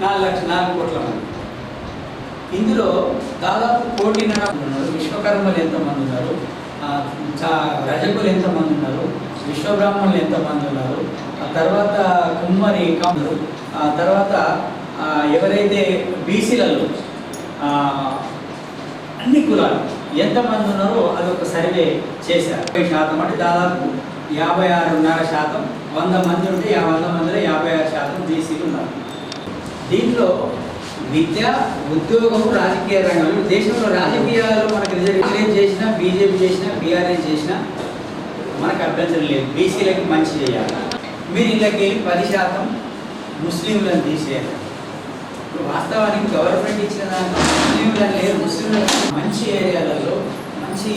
4 కోట్ల మంది. ఇందులో దాదాపు 1.5 కోటి ఉన్నారు. విశ్వకర్మలు ఎంతమంది ఉన్నారు, రజకులు ఎంతమంది ఉన్నారు, విశ్వబ్రాహ్మణులు ఎంతమంది ఉన్నారు, ఆ తర్వాత కుమ్మరి కాములు, ఆ తర్వాత ఎవరైతే బీసీలలో అన్ని కులాలు ఎంతమంది ఉన్నారో అదొక సర్వే చేశారు. 50% అంటే దాదాపు 56.5%. 100 మంది ఉంటే 100 మందిలో 56% బీసీలు ఉన్నారు. దీంట్లో విద్య, ఉద్యోగం, రాజకీయ రంగంలో దేశంలో రాజకీయాల్లో మనకు రిజర్వేషన్ చేసినా, బీజేపీ చేసినా, బీఆర్ఎస్ చేసినా మనకు అభ్యంతరం లేదు. బీసీలకి మంచి చేయాలి. మీరు ఇళ్ళకి 10% ముస్లింలను తీసేయాలి. ఇప్పుడు వాస్తవానికి గవర్నమెంట్ ఇచ్చిన దాంట్లో ముస్లింలను లేదు. ముస్లింలకు మంచి ఏరియాలలో మంచి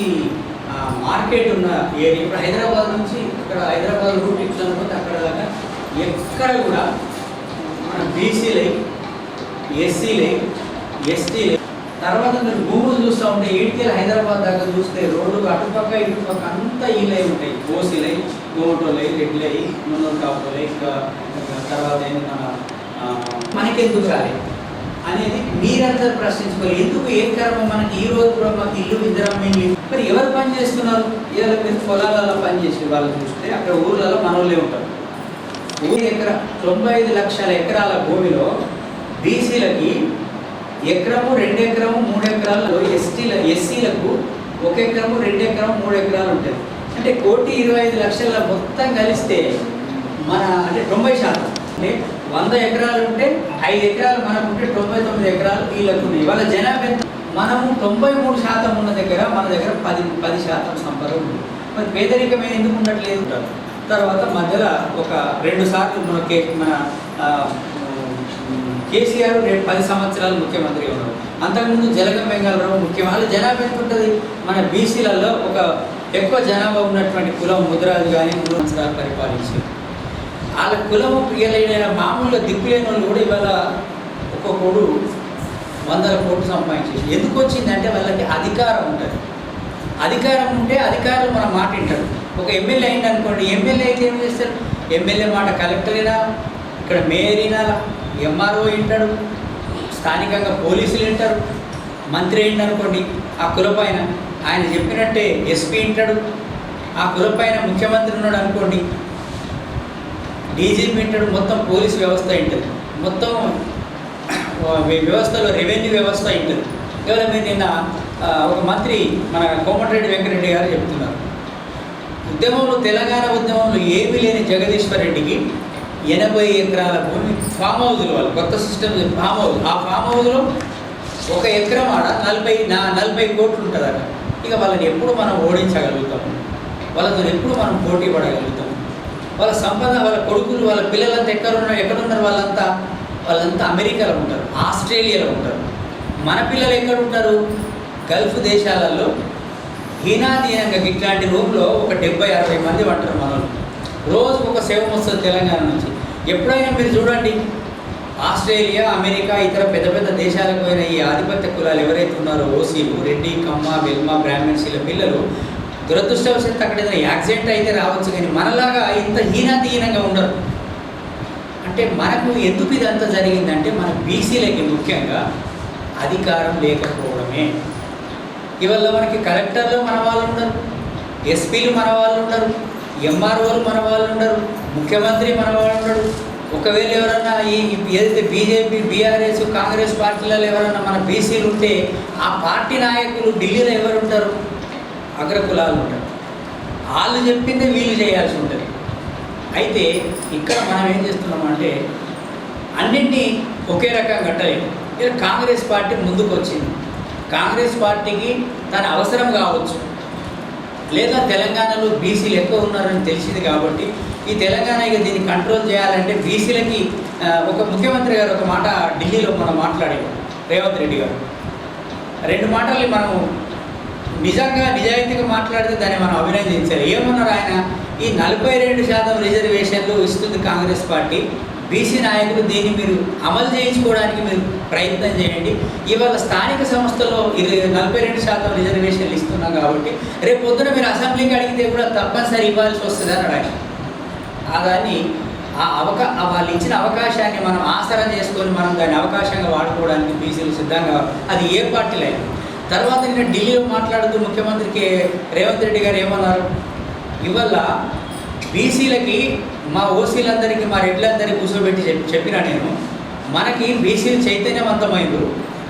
మార్కెట్ ఉన్న ఏరియా. ఇప్పుడు హైదరాబాద్ నుంచి అక్కడ హైదరాబాద్ రూట్ ఇట్లా అనుకుంటే అక్కడ దాకా ఎక్కడ కూడా మన బీసీలై, ఎస్సీలై, ఎస్టీలై. తర్వాత మీరు భూములు చూస్తూ ఉంటే ఈడ్కెళ్ళి హైదరాబాద్ దాకా చూస్తే రోడ్డు అటుపక్క ఇటుపక్క అంతా ఇళ్ళై ఉంటాయి. ఓసీలై, గోమటోలై, రెడ్లై, మున్నూరు కాపులై, ఇంకా తర్వాత ఏంటి మనకెందుకు రాలేదు అనేది మీరందరూ ప్రశ్నించుకోవాలి. ఎందుకు ఏ కర్మ మనకి ఈ రోజు కూడా మాకు ఇల్లు విద్యరమ్మింది. మరి ఎవరు పని చేస్తున్నారు? ఇవాళ మీరు పొలాలలో పని చేసే వాళ్ళు చూస్తే అక్కడ ఊర్లలో మనోళ్ళే ఉంటారు. 95 లక్షల ఎకరాల భూమిలో బీసీలకి ఎకరము, 2 ఎకరము, 3 ఎకరాలలో ఎస్సీలకు 1 ఎకరము, 2 ఎకరము, 3 ఎకరాలు ఉంటుంది. అంటే 1,25,00,000 మొత్తం కలిస్తే మన అంటే 90%. అంటే 100 ఎకరాలు ఉంటే 5 ఎకరాలు మనకు ఉంటే 99 ఎకరాలు వీళ్ళకు ఉన్నాయి. వాళ్ళ జనాభా మనము 93% ఉన్న దగ్గర మన దగ్గర 10% సంపద ఉంది. మరి పేదరికం ఎందుకు ఉండట్లేదు? తర్వాత మధ్యలో ఒక 2 సార్లు మన కేసీఆర్ 10 సంవత్సరాలు ముఖ్యమంత్రి ఉన్నారు. అంతకుముందు జలగం వెంగళరావు ముఖ్యమంత్రి. వాళ్ళ జనాభా ఎంత ఉంటుంది? మన బీసీలలో ఒక ఎక్కువ జనాభా ఉన్నటువంటి కులం ముదిరాజు కానీ 3 సంవత్సరాలు పరిపాలించారు. వాళ్ళ కులము ప్రియలైన మామూలుగా దిక్కులేని వాళ్ళు కూడా ఇవాళ ఒక్కొక్కడు 100 కోట్లు సంపాదించేసి. ఎందుకు వచ్చిందంటే వాళ్ళకి అధికారం ఉంటుంది. అధికారం ఉంటే అధికారులు మన మాట వింటారు. ఒక ఎమ్మెల్యే అయింది అనుకోండి, ఎమ్మెల్యే అయితే ఏం చేస్తారు? ఎమ్మెల్యే మాట కలెక్టర్ అయినా, ఇక్కడ మేయర్ అయినా, ఎంఆర్ఓ వింటాడు, స్థానికంగా పోలీసులు వింటారు. మంత్రి అయింది అనుకోండి, ఆ కులపైన ఆయన చెప్పినట్టే ఎస్పీ వింటాడు. ఆ కులపైన ముఖ్యమంత్రి ఉన్నాడు అనుకోండి, డీజీపీ వింటాడు. మొత్తం పోలీసు వ్యవస్థ వింటుంది. మొత్తం వ్యవస్థలో రెవెన్యూ వ్యవస్థ ఉంటుంది. ఇవాళ మీరు నిన్న ఒక మంత్రి మన కోమటిరెడ్డి వెంకటరెడ్డి గారు చెప్తున్నారు, తెలంగాణ ఉద్యమంలో ఏమీ లేని జగదీశ్వర్ రెడ్డికి 80 ఎకరాల భూమి ఫామ్ హౌస్లు, వాళ్ళు కొత్త సిస్టమ్ ఫామ్ హౌస్. ఆ ఫామ్ హౌస్లో 1 ఎకరం ఆడ 40 కోట్లు ఉంటుంది అక్కడ. ఇక వాళ్ళని ఎప్పుడు మనం ఓడించగలుగుతాము? వాళ్ళతో ఎప్పుడు మనం పోటీ పడగలుగుతాము? వాళ్ళ సంపద, వాళ్ళ కొడుకులు, వాళ్ళ పిల్లలంతా ఎక్కడున్నారు? వాళ్ళంతా అమెరికాలో ఉంటారు, ఆస్ట్రేలియాలో ఉంటారు. మన పిల్లలు ఎక్కడ ఉంటారు? గల్ఫ్ దేశాలలో హీనాదీనంగా ఇట్లాంటి రూమ్లో ఒక 70-60 మంది ఉంటారు. మనం రోజుకు ఒక సేవ వస్తుంది తెలంగాణ నుంచి. ఎప్పుడైనా మీరు చూడండి, ఆస్ట్రేలియా, అమెరికా, ఇతర పెద్ద పెద్ద దేశాలకు పోయిన ఈ ఆధిపత్య కులాలు ఎవరైతే ఉన్నారో, ఓసీలు, రెడ్డి, కమ్మ, వెల్మ, బ్రాహ్మణ్స్, వీళ్ళ పిల్లలు దురదృష్టవశాత్తు అక్కడ ఏదైనా యాక్సిడెంట్ అయితే రావచ్చు, కానీ మనలాగా ఇంత హీనాదీనంగా ఉండరు. అంటే మనకు ఎందుకు ఇదంతా జరిగిందంటే మన బీసీలకి ముఖ్యంగా అధికారం లేకపోవడమే. ఇవాళ మనకి కలెక్టర్లు మన వాళ్ళు ఉండరు, ఎస్పీలు మన వాళ్ళు ఉండరు, ఎంఆర్ఓలు మన వాళ్ళు ఉండరు, ముఖ్యమంత్రి మన వాళ్ళు ఉండడు. ఒకవేళ ఎవరన్నా ఏదైతే బీజేపీ, బీఆర్ఎస్, కాంగ్రెస్ పార్టీలలో ఎవరన్నా మన బీసీలు ఉంటే ఆ పార్టీ నాయకులు ఢిల్లీలో ఎవరు ఉంటారు? అగ్రకులాలు ఉంటారు. వాళ్ళు చెప్పిందే వీళ్ళు చేయాల్సి ఉంటుంది. అయితే ఇక్కడ మనం ఏం చేస్తున్నామంటే అన్నింటినీ ఒకే రకంగా కట్టలేము. ఇక్కడ కాంగ్రెస్ పార్టీ ముందుకు వచ్చింది. కాంగ్రెస్ పార్టీకి తన అవసరం కావచ్చు, లేదా తెలంగాణలో బీసీలు ఎక్కువ ఉన్నారని తెలిసింది కాబట్టి ఈ తెలంగాణ ఇక దీన్ని కంట్రోల్ చేయాలంటే బీసీలకి ఒక ముఖ్యమంత్రి గారు ఒక మాట ఢిల్లీలో మనం మాట్లాడాము, రేవంత్ రెడ్డి గారు 2 మాటల్ని మనం నిజంగా నిజాయితీగా మాట్లాడితే దాన్ని మనం అభినందించాలి. ఏమన్నారు ఆయన? ఈ 42% రిజర్వేషన్లు ఇస్తుంది కాంగ్రెస్ పార్టీ, బీసీ నాయకులు దీన్ని మీరు అమలు చేయించుకోవడానికి మీరు ప్రయత్నం చేయండి. ఇవాళ స్థానిక సంస్థలో 42% రిజర్వేషన్లు ఇస్తున్నాం కాబట్టి రేపు పొద్దున మీరు అసెంబ్లీకి అడిగితే కూడా తప్పనిసరి ఇవ్వాల్సి వస్తుంది అని అడగాలి. దాన్ని వాళ్ళు ఇచ్చిన అవకాశాన్ని మనం ఆసరా చేసుకొని మనం దాన్ని అవకాశంగా వాడుకోవడానికి బీసీలు సిద్ధంగా, అది ఏ పార్టీలో అయినా. తర్వాత నేను ఢిల్లీలో మాట్లాడుతూ ముఖ్యమంత్రికి రేవంత్ రెడ్డి గారు ఏమన్నారు, ఇవల్ల బీసీలకి మా ఓసీలందరికీ మా రెడ్లందరికీ కూర్చోబెట్టి చెప్పినా నేను, మనకి బీసీలు చైతన్యవంతమైంది,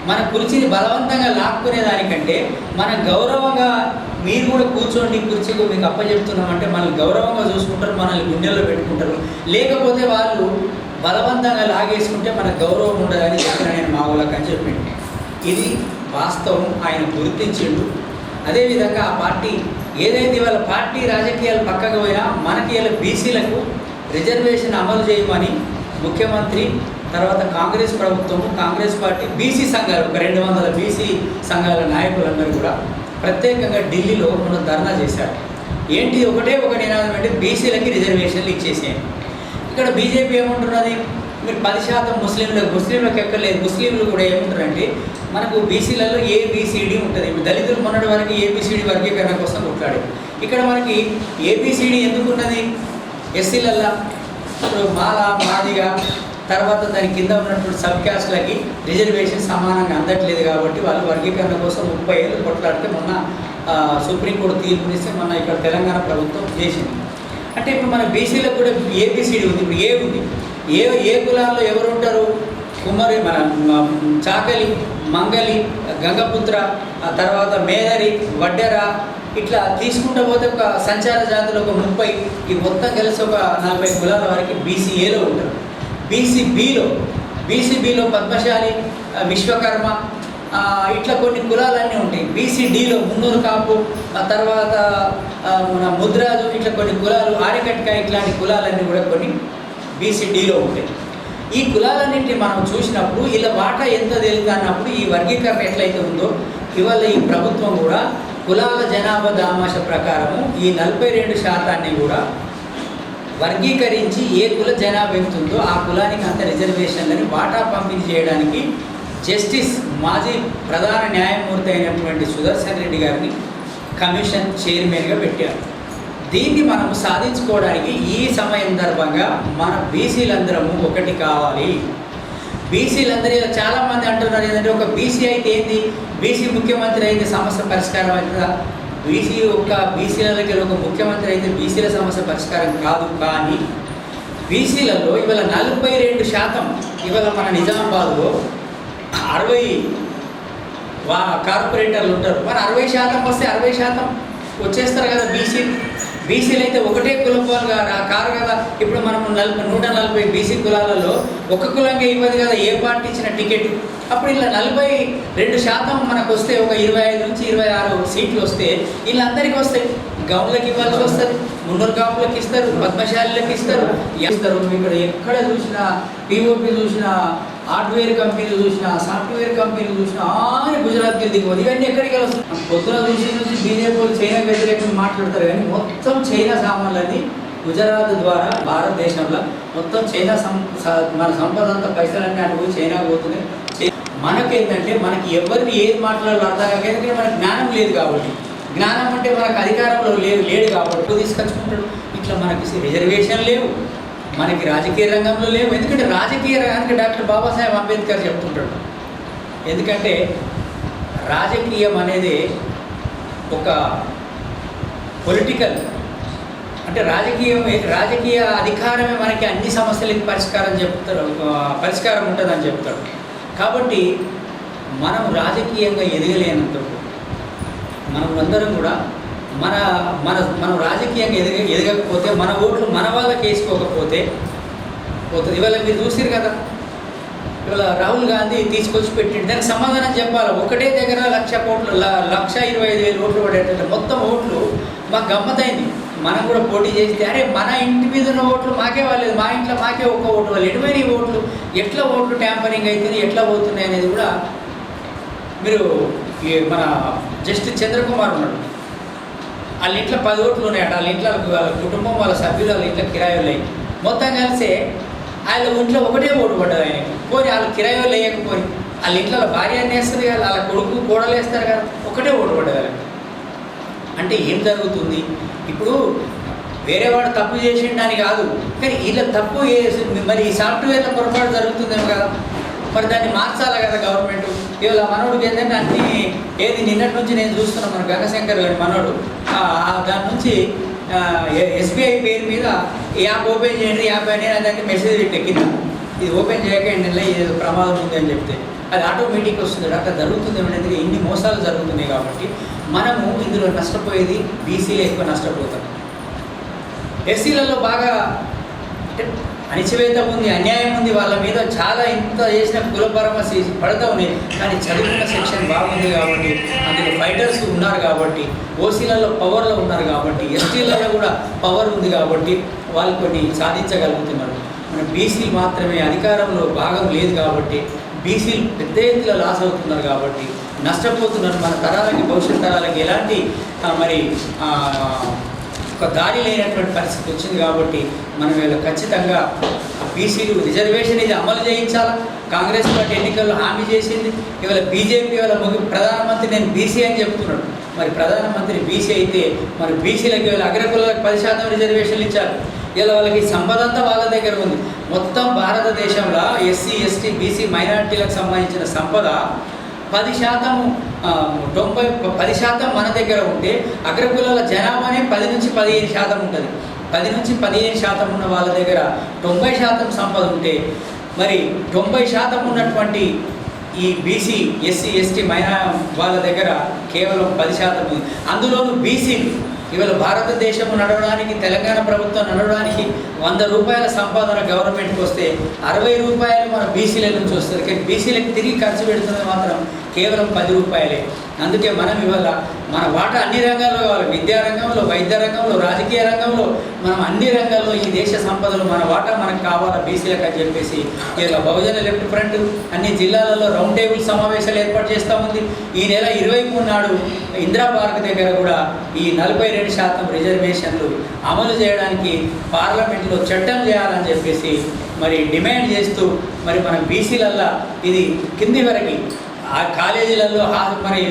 మన కుర్చీని బలవంతంగా లాక్కునేదానికంటే మన గౌరవంగా మీరు కూడా కూర్చోండి, కుర్చీకి మీకు అప్పచెప్తున్నామంటే మనల్ని గౌరవంగా చూసుకుంటారు, మనల్ని గుండెల్లో పెట్టుకుంటారు. లేకపోతే వాళ్ళు బలవంతంగా లాగేసుకుంటే మనకు గౌరవం ఉండదని చెప్పిన నేను మా ఊళ్ళకి అని చెప్పిండు. ఇది వాస్తవం, ఆయన గుర్తించిండు. అదేవిధంగా ఆ పార్టీ ఏదైతే వాళ్ళ పార్టీ రాజకీయాలు పక్కకు పోయినా మనకి ఇలా బీసీలకు రిజర్వేషన్ అమలు చేయమని ముఖ్యమంత్రి, తర్వాత కాంగ్రెస్ ప్రభుత్వము, కాంగ్రెస్ పార్టీ, బీసీ సంఘాలు, ఒక 200 బీసీ సంఘాల నాయకులందరూ కూడా ప్రత్యేకంగా ఢిల్లీలో మనం ధర్నా చేశారు. ఏంటి ఒకటే ఒక నినాదం అంటే బీసీలకి రిజర్వేషన్లు ఇచ్చేసేయండి. ఇక్కడ బీజేపీ ఏముంటున్నది, మీరు 10% ముస్లింలకు ఎక్కర్లేదు. ముస్లింలు కూడా ఏముంటారంటే మనకు బీసీలలో ఏబిసిడి ఉంటుంది. ఇప్పుడు దళితులు మొన్నటి వరకు ఏబిసిడి వర్గీకరణ కోసం కొట్లాడారు. ఇక్కడ మనకి ఏబిసిడి ఎందుకు ఉన్నది, ఎస్సీలల్లో ఇప్పుడు మాల, మాదిగా, తర్వాత దాని కింద ఉన్నటువంటి సబ్ క్యాస్ట్లకి రిజర్వేషన్ సమానంగా అందట్లేదు కాబట్టి వాళ్ళు వర్గీకరణ కోసం 30 ఏళ్ళు కొట్లాడితే మొన్న సుప్రీంకోర్టు తీర్పునిస్తే మొన్న ఇక్కడ తెలంగాణ ప్రభుత్వం చేసింది. అంటే ఇప్పుడు మన బీసీలకు కూడా ఏబిసిడి ఉంది. ఇప్పుడు ఏ ఉంది, ఏ కులాల్లో ఎవరు ఉంటారు, కుమ్మరి, మన చాకలి, మంగలి, గంగపుత్ర, తర్వాత మేదరి, వడ్డెర, ఇట్లా తీసుకుంటూ పోతే ఒక సంచార జాతులు ఒక 30, ఈ మొత్తం కలిసి ఒక 40 కులాల వరకు బీసీఏలో ఉంటారు. బీసీబీలో పద్మశాలి, విశ్వకర్మ, ఇట్లా కొన్ని కులాలన్నీ ఉంటాయి. బీసీడీలో మున్నూరు కాపు, తర్వాత మన ముద్రాజు, ఇట్లా కొన్ని కులాలు, ఆరికట్క, ఇట్లాంటి కులాలన్నీ కూడా కొన్ని బీసీడీలో ఉంటాయి. ఈ కులాలన్నింటినీ మనం చూసినప్పుడు ఇలా వాటా ఎంత తెలుగు అన్నప్పుడు ఈ వర్గీకరణ ఎట్లయితే ఉందో ఇవాళ ఈ ప్రభుత్వం కూడా కులాల జనాభా దామాష ప్రకారము ఈ 42% కూడా వర్గీకరించి ఏ కుల జనాభా ఎంతుందో ఆ కులానికి అంత రిజర్వేషన్లని వాటా పంపిణీ చేయడానికి జస్టిస్ మాజీ ప్రధాన న్యాయమూర్తి అయినటువంటి సుదర్శన్ రెడ్డి గారిని కమిషన్ చైర్మన్గా పెట్టారు. దీన్ని మనం సాధించుకోవడానికి ఈ సమయం సందర్భంగా మన బీసీలందరము ఒకటి కావాలి. బీసీలందరూ చాలామంది అంటున్నారు ఏంటంటే ఒక బీసీ అయితే ఏంది, బీసీ ముఖ్యమంత్రి అయితే సమస్య పరిష్కారం అవుతుందా, బీసీలకి ఒక ముఖ్యమంత్రి అయితే బీసీల సమస్య పరిష్కారం కాదు. కానీ బీసీలలో ఇవాళ 42%, ఇవాళ మన నిజామాబాద్లో 60 కార్పొరేటర్లు ఉంటారు. మరి 60% వస్తే 60% వచ్చేస్తారు కదా బీసీలు అయితే ఒకటే కులం వాళ్ళు కారు కదా. ఇప్పుడు మనం 140 బీసీ కులాలలో ఒక కులంగా ఇవ్వదు కదా ఏ పార్టీ ఇచ్చిన టికెట్. అప్పుడు ఇలా 42% మనకు వస్తే ఒక 25 నుంచి 26 సీట్లు వస్తే వీళ్ళందరికీ వస్తాయి. గౌన్లకు ఇవ్వాల్సి వస్తుంది, మున్నూరు కాపులకు ఇస్తారు, పద్మశాలిలకు ఇస్తారు. ఇక్కడ ఎక్కడ చూసినా పిఓపి చూసినా, హార్డ్వేర్ కంపెనీలు చూసినా, సాఫ్ట్వేర్ కంపెనీలు చూసినా గుజరాత్కి దిగువది. ఇవన్నీ ఎక్కడికి వస్తుంది. పొద్దున నుంచి బీజేపీ వాళ్ళు చైనా వ్యతిరేకంగా మాట్లాడతారు కానీ మొత్తం చైనా సామాన్లన్నీ గుజరాత్ ద్వారా భారతదేశంలో మొత్తం చైనా మన సంపద అంతా పైసలన్నీ అటు చైనా పోతున్నాయి. మనకేంటంటే మనకి ఎవరిని ఏది మాట్లాడాలో అర్థం కాక, ఎందుకంటే మనకు జ్ఞానం లేదు కాబట్టి. జ్ఞానం అంటే మనకు అధికారంలో లేడు కాబట్టి తీసుకొచ్చుకుంటాడు. ఇట్లా మనకి రిజర్వేషన్ లేవు, మనకి రాజకీయ రంగంలో లేవు. ఎందుకంటే రాజకీయ రంగానికి డాక్టర్ బాబాసాహెబ్ అంబేద్కర్ చెప్తుంటాడు. ఎందుకంటే రాజకీయం అనేది ఒక పొలిటికల్, అంటే రాజకీయ అధికారమే మనకి అన్ని సమస్యలకి పరిష్కారం ఉంటుందని చెప్తాడు. కాబట్టి మనం రాజకీయంగా ఎదగలేనంత మనం అందరం కూడా మనం రాజకీయంగా ఎదగకపోతే, మన ఓట్లు మన వాళ్ళకి వేసుకోకపోతే పోతుంది. ఇవాళ మీరు చూసారు కదా, ఇవాళ రాహుల్ గాంధీ తీసుకొచ్చి పెట్టిండు, దానికి సమాధానం చెప్పాలి. ఒకటే దగ్గర 1,00,000 కోట్లు 1,25,000 ఓట్లు పడేటట్టు మొత్తం ఓట్లు మాకు గమ్మతైంది. మనం కూడా పోటీ చేస్తే అరే మన ఇంటి మీద ఉన్న ఓట్లు మాకే వాళ్ళేది, మా ఇంట్లో మాకే ఒక్క ఓటు వాళ్ళు, ఎటువంటి ఓట్లు ఎట్లా ఓట్లు ట్యాంపరింగ్ అవుతుంది, ఎట్లా పోతున్నాయి అనేది కూడా మీరు మన జస్టిస్ చంద్రకుమార్ ఉన్నాడు, వాళ్ళ ఇంట్లో 10 ఓట్లు ఉన్నాయట. వాళ్ళ ఇంట్లో వాళ్ళ కుటుంబం, వాళ్ళ సభ్యులు, వాళ్ళ ఇంట్లో కిరాయిలు అయ్యి మొత్తం కలిసి వాళ్ళ ఇంట్లో ఒకటే ఓటు పడ్డది ఆయనకి. పోయి వాళ్ళ కిరాయిలు వేయకపోయి వాళ్ళ ఇంట్లో వాళ్ళ భార్య అన్నీ వేస్తుంది కదా, వాళ్ళ కొడుకు కోడలు వేస్తారు కదా, ఒకటే ఓటు పడ్డది వాళ్ళకి. అంటే ఏం జరుగుతుంది ఇప్పుడు వేరేవాడు తప్పు చేసిండని కాదు, కానీ ఇలా తప్పు మరి ఈ సాఫ్ట్వేర్లో పొరపాటు జరుగుతుందేమో కదా, మరి దాన్ని మార్చాలి కదా గవర్నమెంట్. ఇవాళ మనోడికి ఏంటంటే అన్నీ ఏది నిన్నటి నుంచి నేను చూస్తున్నాను, మన గంగశంకర్ గారి మనోడు దాని నుంచి SBI పేరు మీద యాప్ ఓపెన్ చేయండి, యాప్ అని దానికి మెసేజ్ పెట్టెక్కింది, ఇది ఓపెన్ చేయకండి ఇది ప్రమాదం ఉంది అని చెప్తే అది ఆటోమేటిక్ వస్తుంది. అట్లా జరుగుతుంది ఏమంటే ఇన్ని మోసాలు జరుగుతున్నాయి కాబట్టి మనము ఇందులో నష్టపోయేది బీసీలో ఎక్కువ నష్టపోతాం. ఎస్సీలలో బాగా అణిచివేత ఉంది, అన్యాయం ఉంది, వాళ్ళ మీద చాలా ఇంత చేసిన కులపరమ పడతా ఉన్నాయి. కానీ చదువుకున్న సెక్షన్ బాగుంది కాబట్టి అందులో ఫైటర్స్ ఉన్నారు కాబట్టి, ఓసీలలో పవర్లో ఉన్నారు కాబట్టి, ఎస్టీలలో కూడా పవర్ ఉంది కాబట్టి వాళ్ళు కొన్ని సాధించగలుగుతున్నారు. మన బీసీలు మాత్రమే అధికారంలో భాగం లేదు కాబట్టి బీసీలు పెద్ద ఎత్తులో లాస్ అవుతున్నారు కాబట్టి నష్టపోతున్నారు. మన తరాలకి భవిష్యత్ తరాలకి ఎలాంటి మరి ఒక దారి లేనటువంటి పరిస్థితి వచ్చింది కాబట్టి మనం వీళ్ళు ఖచ్చితంగా బీసీలు రిజర్వేషన్ ఇది అమలు చేయించాలి. కాంగ్రెస్ పార్టీ ఎన్నికల్లో హామీ చేసింది, ఇవాళ బీజేపీ వాళ్ళ ప్రధానమంత్రి నేను బీసీ అని చెప్తున్నాడు. మరి ప్రధానమంత్రి బీసీ అయితే మరి బీసీలకి వీళ్ళ అగ్రకులకు 10% రిజర్వేషన్లు ఇచ్చారు. ఇలా వాళ్ళకి సంపద అంతా వాళ్ళ దగ్గర ఉంది. మొత్తం భారతదేశంలో ఎస్సీ ఎస్టీ బీసీ మైనారిటీలకు సంబంధించిన సంపద 10% మన దగ్గర ఉంటే అగ్రకులాల జనాభానే 10 నుంచి 15% ఉంటుంది. 10 నుంచి 15% ఉన్న వాళ్ళ దగ్గర 90% సంపద ఉంటే మరి 90% ఉన్నటువంటి ఈ బీసీ ఎస్సీ ఎస్టీ వాళ్ళ దగ్గర కేవలం 10% ఉంది. అందులోనూ బీసీలు ఇవాళ భారతదేశం నడవడానికి, తెలంగాణ ప్రభుత్వం నడవడానికి 100 రూపాయల సంపాదన గవర్నమెంట్కి వస్తే 60 రూపాయలు మన బీసీల నుంచి వస్తుంది. కానీ బీసీలకు తిరిగి ఖర్చు పెడుతున్నది మాత్రం కేవలం 10 రూపాయలే. అందుకే మనం ఇవాళ మన వాటా అన్ని రంగాల్లో కావాలి, విద్యా రంగంలో, వైద్య రంగంలో, రాజకీయ రంగంలో, మనం అన్ని రంగాల్లో ఈ దేశ సంపదలు మన వాటా మనకు కావాలా బీసీలకు అని చెప్పేసి ఇలా బహుజన లెఫ్ట్ ఫ్రంట్ అన్ని జిల్లాలలో రౌండ్ టేబుల్ సమావేశాలు ఏర్పాటు చేస్తూ ఉంది. ఈ నెల 23 నాడు ఇందిరా పార్క్ దగ్గర కూడా ఈ 42% రిజర్వేషన్లు అమలు చేయడానికి పార్లమెంట్లో చట్టం చేయాలని చెప్పేసి మరి డిమాండ్ చేస్తూ మరి మన బీసీలల్లో ఇది కింది వరకు ఆ కాలేజీలలో మరి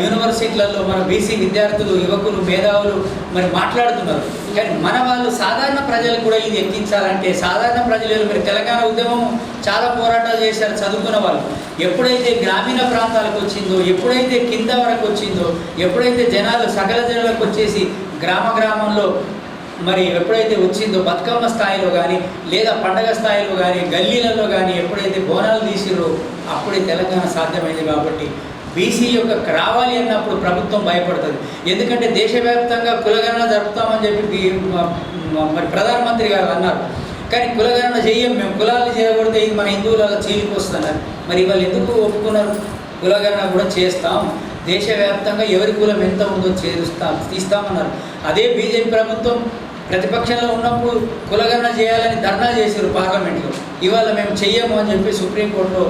యూనివర్సిటీలలో మన బీసీ విద్యార్థులు, యువకులు, మేధావులు మరి మాట్లాడుతున్నారు. కానీ మన వాళ్ళు సాధారణ ప్రజలు కూడా ఇది ఎక్కించాలంటే సాధారణ ప్రజలు మరి తెలంగాణ ఉద్యమం చాలా పోరాటాలు చేశారు చదువుకున్న వాళ్ళు. ఎప్పుడైతే గ్రామీణ ప్రాంతాలకు వచ్చిందో, ఎప్పుడైతే కింద వరకు వచ్చిందో, ఎప్పుడైతే జనాలు సకల జనాలకు వచ్చేసి గ్రామంలో మరి ఎప్పుడైతే వచ్చిందో బతుకమ్మ స్థాయిలో కానీ లేదా పండగ స్థాయిలో కానీ గల్లీలలో కానీ ఎప్పుడైతే బోనాలు తీసిరో అప్పుడే తెలంగాణ సాధ్యమైంది. కాబట్టి బీసీ యొక్క రావాలి అన్నప్పుడు ప్రభుత్వం భయపడుతుంది. ఎందుకంటే దేశవ్యాప్తంగా కులగణన జరుపుతామని చెప్పి మరి ప్రధానమంత్రి గారు అన్నారు. కానీ కులగణన చెయ్యం, మేము కులాలు చేయకూడదు, ఇది మన హిందువులలో చీలికి వస్తున్నారు. మరి వాళ్ళు ఎందుకు ఒప్పుకున్నారు? కులగణన కూడా చేస్తాం, దేశవ్యాప్తంగా ఎవరి కులం ఎంత ఉందో తీస్తామన్నారు. అదే బీజేపీ ప్రభుత్వం ప్రతిపక్షంలో ఉన్నప్పుడు కులగణన చేయాలని ధర్నా చేశారు పార్లమెంట్లో. ఇవాళ మేము చెయ్యము అని చెప్పి సుప్రీంకోర్టులో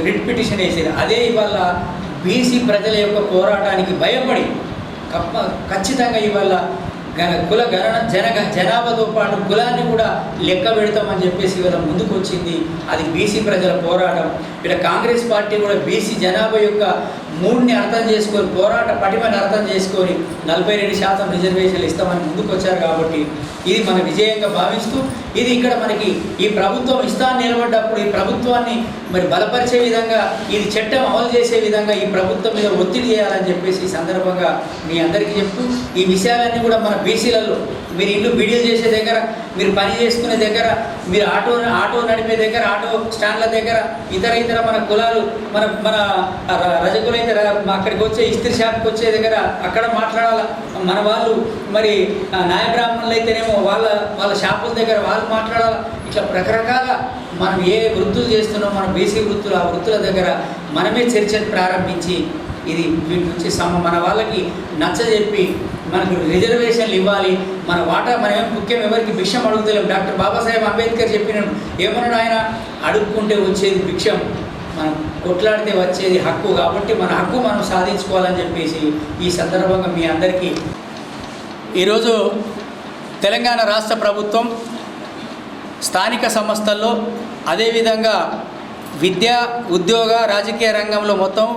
రిట్ పిటిషన్ వేసారు. అదే ఇవాళ బీసీ ప్రజల యొక్క పోరాటానికి భయపడి ఖచ్చితంగా ఇవాళ కుల గణన జనాభాతో పాటు కులాన్ని కూడా లెక్క పెడతామని చెప్పేసి ఇవాళ ముందుకు వచ్చింది. అది బీసీ ప్రజల పోరాటం. ఇక్కడ కాంగ్రెస్ పార్టీ కూడా బీసీ జనాభా యొక్క మూడ్ని అర్థం చేసుకొని, పోరాట పటిమని అర్థం చేసుకొని 42% రిజర్వేషన్లు ఇస్తామని ముందుకు వచ్చారు. కాబట్టి ఇది మన విజయంగా భావిస్తూ ఇది ఇక్కడ మనకి ఈ ప్రభుత్వం ఇస్తాన్ని నిలబడ్డప్పుడు ఈ ప్రభుత్వాన్ని మరి బలపరిచే విధంగా, ఇది చట్టం అమలు చేసే విధంగా ఈ ప్రభుత్వం మీద ఒత్తిడి చేయాలని చెప్పేసి ఈ సందర్భంగా మీ అందరికీ చెప్తూ ఈ విషయాలన్నీ కూడా మన బీసీలలో మీరు ఇల్లు బిడిలు చేసే దగ్గర, మీరు పని చేసుకునే దగ్గర, మీరు ఆటో నడిపే దగ్గర, ఆటో స్టాండ్ల దగ్గర, ఇతర మన కులాలు మన రజకులైతే అక్కడికి వచ్చే ఇస్త్రీ షాప్కి వచ్చే దగ్గర అక్కడ మాట్లాడాలి. మన వాళ్ళు మరి న్యాయ బ్రాహ్మణులు అయితేనేమో వాళ్ళ షాపుల దగ్గర వాళ్ళు మాట్లాడాలి. ఇట్లా రకరకాల మనం ఏ వృత్తులు చేస్తున్నామో మన బీసీ వృత్తులు, ఆ వృత్తుల దగ్గర మనమే చర్చను ప్రారంభించి ఇది వీటి నుంచి మన వాళ్ళకి నచ్చజెప్పి మనకు రిజర్వేషన్లు ఇవ్వాలి. మన వాటా మనమేం ముఖ్యం ఎవరికి భిక్షం అడుగుతలేము. డాక్టర్ బాబాసాహెబ్ అంబేద్కర్ చెప్పినాడు, ఏమన్నాడు ఆయన, అడుక్కుంటే వచ్చేది భిక్షం, మనం కొట్లాడితే వచ్చేది హక్కు. కాబట్టి మన హక్కు మనం సాధించుకోవాలని చెప్పేసి ఈ సందర్భంగా మీ అందరికీ ఈరోజు తెలంగాణ రాష్ట్ర ప్రభుత్వం స్థానిక సంస్థల్లో అదేవిధంగా విద్యా, ఉద్యోగ, రాజకీయ రంగంలో మొత్తం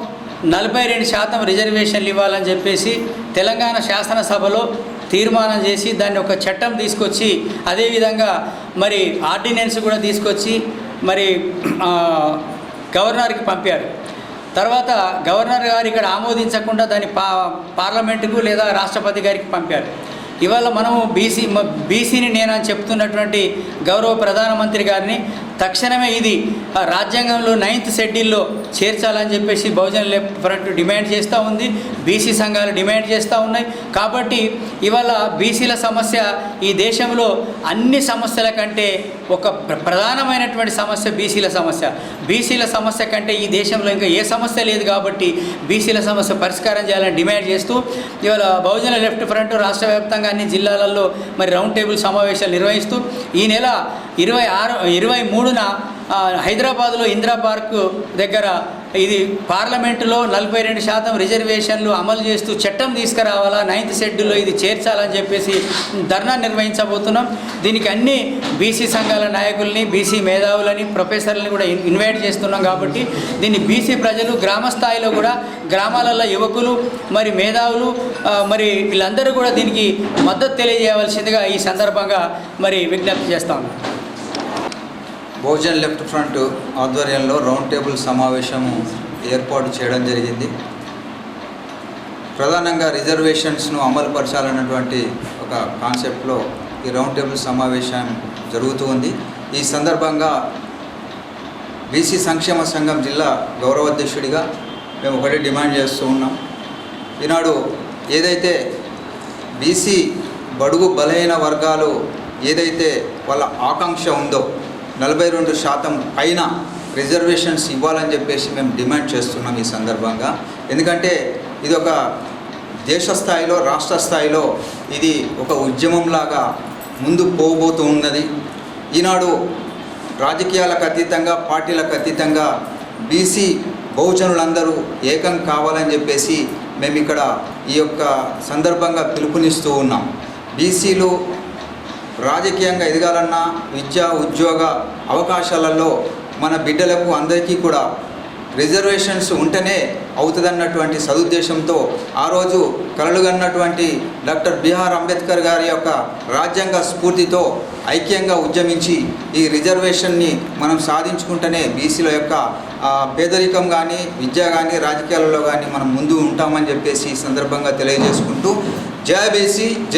42% రిజర్వేషన్లు ఇవ్వాలని చెప్పేసి తెలంగాణ శాసనసభలో తీర్మానం చేసి దాన్ని ఒక చట్టం తీసుకొచ్చి అదేవిధంగా మరి ఆర్డినెన్స్ కూడా తీసుకొచ్చి మరి గవర్నర్కి పంపారు. తర్వాత గవర్నర్ గారు ఇక్కడ ఆమోదించకుండా దాన్ని పార్లమెంటుకు లేదా రాష్ట్రపతి గారికి పంపారు. ఇవాళ మనము బీసీని నేనని చెప్తున్నటువంటి గౌరవ ప్రధానమంత్రి గారిని తక్షణమే ఇది రాజ్యాంగంలో 9th షెడ్యూల్లో చేర్చాలని చెప్పేసి బహుజన లెఫ్ట్ ఫ్రంట్ డిమాండ్ చేస్తూ ఉంది, బీసీ సంఘాలు డిమాండ్ చేస్తూ ఉన్నాయి. కాబట్టి ఇవాళ బీసీల సమస్య ఈ దేశంలో అన్ని సమస్యల కంటే ఒక ప్రధానమైనటువంటి సమస్య బీసీల సమస్య. బీసీల సమస్య కంటే ఈ దేశంలో ఇంకా ఏ సమస్య లేదు. కాబట్టి బీసీల సమస్య పరిష్కారం చేయాలని డిమాండ్ చేస్తూ ఇవాళ బహుజన లెఫ్ట్ ఫ్రంట్ రాష్ట్ర వ్యాప్తంగా అన్ని జిల్లాలలో మరి రౌండ్ టేబుల్ సమావేశాలు నిర్వహిస్తూ ఈ నెల 23న హైదరాబాద్లో ఇందిరా పార్క్ దగ్గర ఇది పార్లమెంటులో 42% రిజర్వేషన్లు అమలు చేస్తూ చట్టం తీసుకురావాలా, 9th షెడ్యూల్లో ఇది చేర్చాలని చెప్పేసి ధర్నా నిర్వహించబోతున్నాం. దీనికి అన్ని బీసీ సంఘాల నాయకుల్ని, బీసీ మేధావులని, ప్రొఫెసర్లని కూడా ఇన్వైట్ చేస్తున్నాం. కాబట్టి దీన్ని బీసీ ప్రజలు గ్రామ స్థాయిలో కూడా గ్రామాలలో యువకులు మరి మేధావులు మరి వీళ్ళందరూ కూడా దీనికి మద్దతు తెలియజేయవలసిందిగా ఈ సందర్భంగా మరి విజ్ఞప్తి చేస్తాం. బహుజన్ లెఫ్ట్ ఫ్రంట్ ఆధ్వర్యంలో రౌండ్ టేబుల్ సమావేశము ఏర్పాటు చేయడం జరిగింది. ప్రధానంగా రిజర్వేషన్స్ను అమలుపరచాలన్నటువంటి ఒక కాన్సెప్ట్లో ఈ రౌండ్ టేబుల్ సమావేశం జరుగుతూ ఉంది. ఈ సందర్భంగా బీసీ సంక్షేమ సంఘం జిల్లా గౌరవాధ్యక్షుడిగా మేము ఒకటి డిమాండ్ చేస్తూ ఉన్నాం. ఈనాడు ఏదైతే బీసీ బడుగు బలహీన వర్గాలు ఏదైతే వాళ్ళ ఆకాంక్ష ఉందో 42% పైన రిజర్వేషన్స్ ఇవ్వాలని చెప్పేసి మేము డిమాండ్ చేస్తున్నాం ఈ సందర్భంగా. ఎందుకంటే ఇది ఒక దేశ స్థాయిలో, రాష్ట్ర స్థాయిలో ఇది ఒక ఉద్యమంలాగా ముందు పోబోతూ ఉన్నది. ఈనాడు రాజకీయాలకు అతీతంగా, పార్టీలకు అతీతంగా బీసీ బహుజనులందరూ ఏకం కావాలని చెప్పేసి మేము ఇక్కడ ఈ యొక్క సందర్భంగా పిలుపునిస్తూ ఉన్నాం. బీసీలు రాజకీయంగా ఎదగాలన్నా, విద్యా ఉద్యోగ అవకాశాలలో మన బిడ్డలకు అందరికీ కూడా రిజర్వేషన్స్ ఉంటేనే అవుతుందన్నటువంటి సదుద్దేశంతో ఆ రోజు కలలుగన్నటువంటి డాక్టర్ బిఆర్ అంబేద్కర్ గారి యొక్క రాజ్యాంగ స్ఫూర్తితో ఐక్యంగా ఉద్యమించి ఈ రిజర్వేషన్ని మనం సాధించుకుంటేనే బీసీల యొక్క పేదరికం కానీ, విద్య కానీ, రాజకీయాలలో కానీ మనం ముందు ఉంటామని చెప్పేసి ఈ సందర్భంగా తెలియజేసుకుంటూ జై బీసీ.